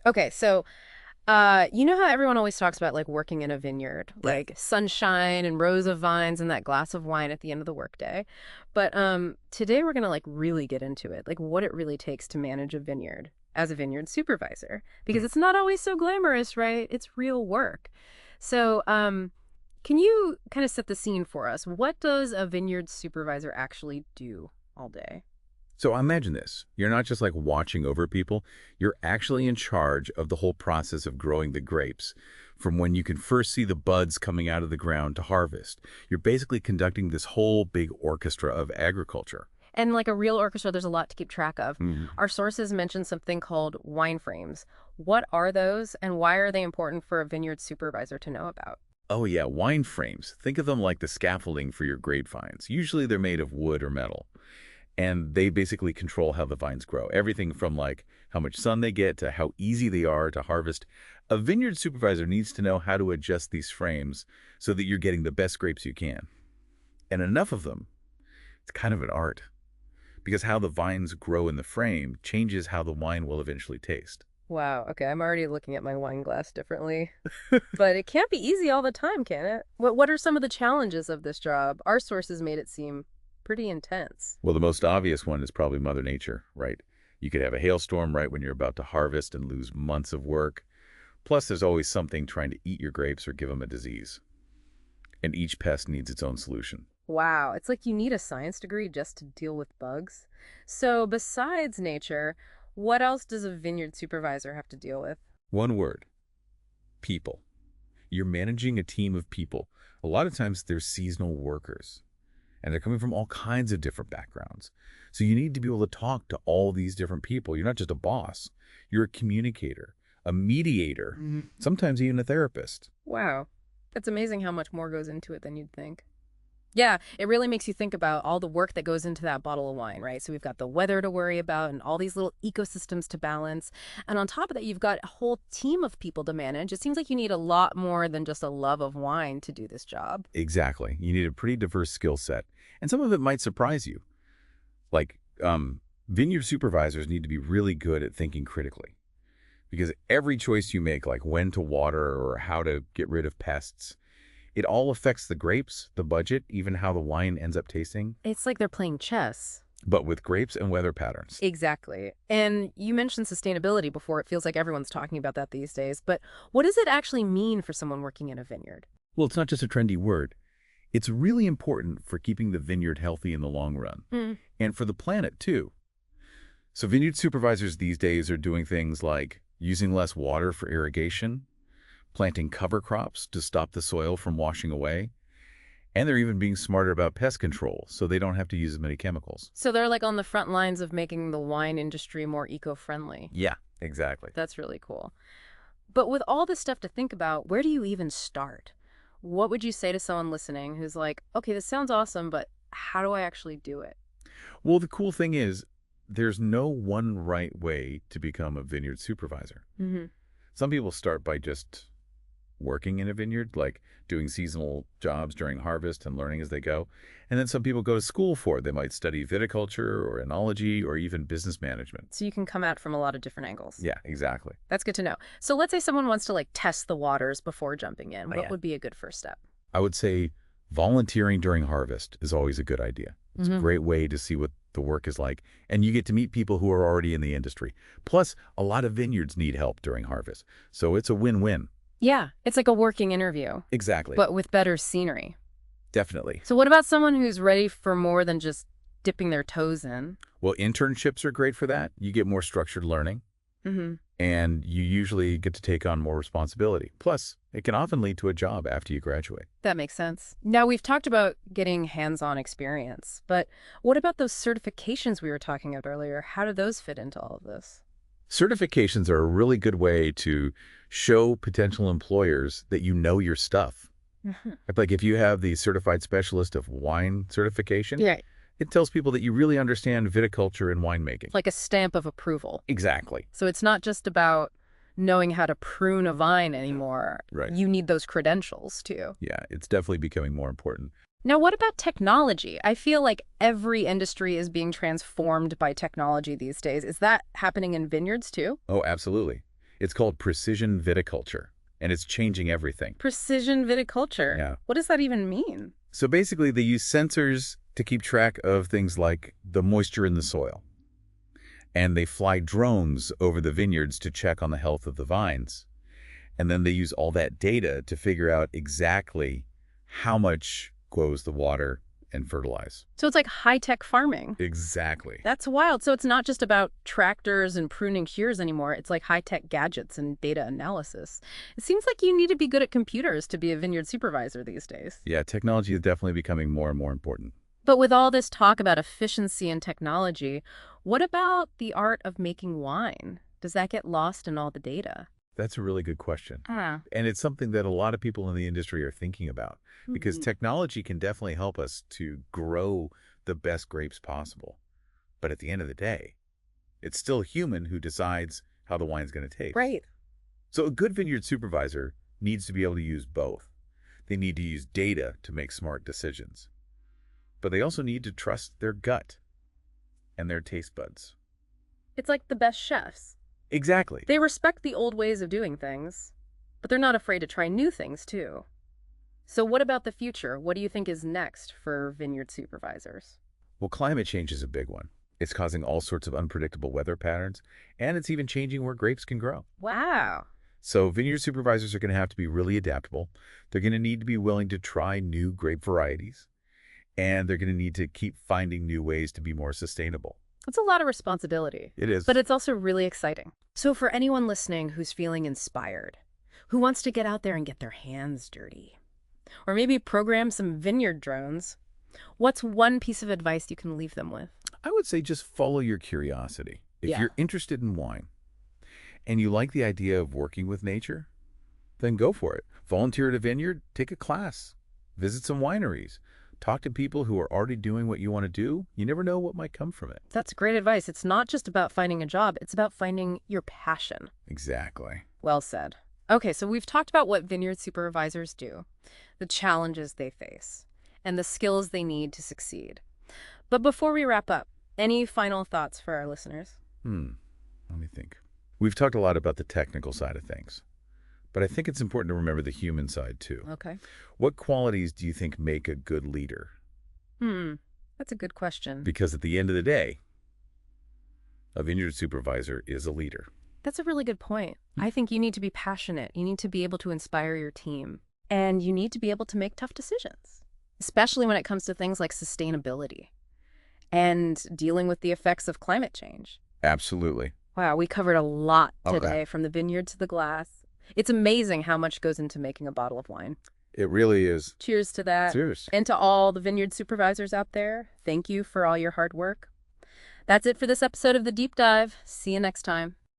Okay, so you know how everyone always talks about like working in a vineyard, Yeah. like sunshine and rows of vines and that glass of wine at the end of the workday. But today we're gonna like really get into it, like what it really takes to manage a vineyard as a vineyard supervisor, because Mm. it's not always so glamorous, right? It's real work. So, can you kind of set the scene for us? What does a vineyard supervisor actually do all day? So imagine this. You're not just like watching over people. You're actually in charge of the whole process of growing the grapes, from when you can first see the buds coming out of the ground to harvest. You're basically conducting this whole big orchestra of agriculture. And like a real orchestra, there's a lot to keep track of. Mhm. Our sources mention something called wine frames. What are those, and why are they important for a vineyard supervisor to know about? Oh yeah, wine frames. Think of them like the scaffolding for your grapevines. Usually they're made of wood or metal. And they basically control how the vines grow. Everything from like how much sun they get to how easy they are to harvest. A vineyard supervisor needs to know how to adjust these frames so that you're getting the best grapes you can. And enough of them, it's kind of an art because how the vines grow in the frame changes how the wine will eventually taste. Wow, okay, I'm already looking at my wine glass differently. But it can't be easy all the time, can it? What are some of the challenges of this job? Our sources made it seem pretty intense. Well, the most obvious one is probably Mother Nature, right? You could have a hailstorm right when you're about to harvest and lose months of work. Plus, there's always something trying to eat your grapes or give them a disease. And each pest needs its own solution. Wow, it's like you need a science degree just to deal with bugs. So, besides nature, what else does a vineyard supervisor have to deal with? One word, people. You're managing a team of people. A lot of times they're seasonal workers, and they're coming from all kinds of different backgrounds. So you need to be able to talk to all these different people. You're not just a boss. You're a communicator, a mediator, sometimes even a therapist. Wow. It's amazing how much more goes into it than you'd think. Yeah, it really makes you think about all the work that goes into that bottle of wine, right? So we've got the weather to worry about and all these little ecosystems to balance. And on top of that, you've got a whole team of people to manage. It seems like you need a lot more than just a love of wine to do this job. Exactly. You need a pretty diverse skill set. And some of it might surprise you. Like, vineyard supervisors need to be really good at thinking critically. Because every choice you make, like when to water or how to get rid of pests, it all affects the grapes, the budget, even how the wine ends up tasting, It's like they're playing chess. but with grapes and weather patterns. Exactly. And you mentioned sustainability before. It feels like everyone's talking about that these days. But what does it actually mean for someone working in a vineyard? Well, it's not just a trendy word. It's really important for keeping the vineyard healthy in the long run, Mm. and for the planet, too. So vineyard supervisors these days are doing things like using less water for irrigation, planting cover crops to stop the soil from washing away, and they're even being smarter about pest control so they don't have to use as many chemicals. So they're like on the front lines of making the wine industry more eco-friendly. Yeah, exactly. That's really cool. But with all this stuff to think about, where do you even start? What would you say to someone listening who's like, okay, this sounds awesome, but how do I actually do it? Well, the cool thing is there's no one right way to become a vineyard supervisor. Hmm. Some people start by just working in a vineyard, like doing seasonal jobs during harvest and learning as they go. And then some people go to school for it. They might study viticulture or enology or even business management. So you can come at it from a lot of different angles. Yeah, exactly. That's good to know. So let's say someone wants to like test the waters before jumping in. Oh, What yeah. would be a good first step? I would say volunteering during harvest is always a good idea. It's a Hmm. great way to see what the work is like, and you get to meet people who are already in the industry. Plus, a lot of vineyards need help during harvest, so it's a win-win. Yeah, it's like a working interview, Exactly. but with better scenery. Definitely. So what about someone who's ready for more than just dipping their toes in? Well, internships are great for that. You get more structured learning, Hmm. and you usually get to take on more responsibility. Plus, it can often lead to a job after you graduate. That makes sense. Now, we've talked about getting hands-on experience, but what about those certifications we were talking about earlier? How do those fit into all of this? Certifications are a really good way to show potential employers that you know your stuff. Hmm. Like if you have the Certified Specialist of Wine certification, Yeah, it tells people that you really understand viticulture and winemaking. like a stamp of approval. Exactly. So it's not just about knowing how to prune a vine anymore. Right. You need those credentials too. Yeah, it's definitely becoming more important. Now, what about technology? I feel like every industry is being transformed by technology these days. Is that happening in vineyards too? Oh, absolutely. It's called precision viticulture, and it's changing everything. Precision viticulture. Yeah. What does that even mean? So basically, they use sensors to keep track of things like the moisture in the soil. And they fly drones over the vineyards to check on the health of the vines. And then they use all that data to figure out exactly how much goes the water and fertilize. So it's like high-tech farming. Exactly. That's wild. So it's not just about tractors and pruning shears anymore. It's like high-tech gadgets and data analysis. It seems like you need to be good at computers to be a vineyard supervisor these days. Yeah, technology is definitely becoming more and more important. But with all this talk about efficiency and technology, what about the art of making wine? Does that get lost in all the data? That's a really good question. Ah. And it's something that a lot of people in the industry are thinking about because technology can definitely help us to grow the best grapes possible. But at the end of the day, it's still a human who decides how the wine's going to taste. Right. So a good vineyard supervisor needs to be able to use both. They need to use data to make smart decisions. But they also need to trust their gut and their taste buds. It's like the best chefs. Exactly. They respect the old ways of doing things, but they're not afraid to try new things, too. So what about the future? What do you think is next for vineyard supervisors? Well, climate change is a big one. It's causing all sorts of unpredictable weather patterns, and it's even changing where grapes can grow. Wow. So vineyard supervisors are going to have to be really adaptable. They're going to need to be willing to try new grape varieties, and they're going to need to keep finding new ways to be more sustainable. It's a lot of responsibility. It is. But it's also really exciting. So for anyone listening who's feeling inspired, who wants to get out there and get their hands dirty, or maybe program some vineyard drones, what's one piece of advice you can leave them with? I would say just follow your curiosity. If Yeah. you're interested in wine and you like the idea of working with nature, then go for it. Volunteer at a vineyard, take a class, visit some wineries, talk to people who are already doing what you want to do. You never know what might come from it. That's great advice. It's not just about finding a job. It's about finding your passion. Exactly. Well said. Okay, so we've talked about what vineyard supervisors do, the challenges they face, and the skills they need to succeed. But before we wrap up, any final thoughts for our listeners? Let me think. We've talked a lot about the technical side of things, but I think it's important to remember the human side too. Okay. What qualities do you think make a good leader? That's a good question. Because at the end of the day, a vineyard supervisor is a leader. That's a really good point. I think you need to be passionate. You need to be able to inspire your team. And you need to be able to make tough decisions, especially when it comes to things like sustainability and dealing with the effects of climate change. Absolutely. Wow, we covered a lot Okay. today, from the vineyard to the glass. It's amazing how much goes into making a bottle of wine. It really is. Cheers to that. Cheers. And to all the vineyard supervisors out there, thank you for all your hard work. That's it for this episode of The Deep Dive. See you next time.